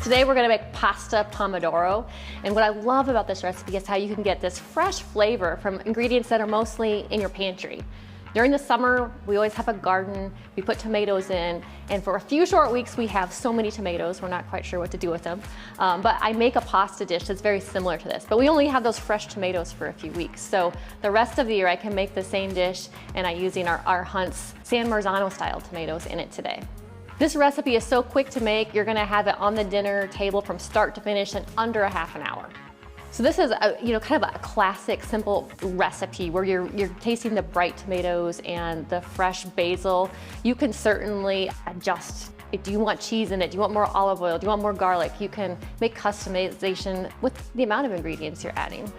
Today we're gonna make pasta pomodoro, and what I love about this recipe is how you can get this fresh flavor from ingredients that are mostly in your pantry. During the summer, we always have a garden, we put tomatoes in, and for a few short weeks we have so many tomatoes, we're not quite sure what to do with them. But I make a pasta dish that's very similar to this, but we only have those fresh tomatoes for a few weeks. So the rest of the year I can make the same dish, and I'm using our Hunt's San Marzano style tomatoes in it today. This recipe is so quick to make, you're gonna have it on the dinner table from start to finish in under a half an hour. So this is kind of a classic, simple recipe where you're tasting the bright tomatoes and the fresh basil. You can certainly adjust. Do you want cheese in it? Do you want more olive oil? Do you want more garlic? You can make customization with the amount of ingredients you're adding.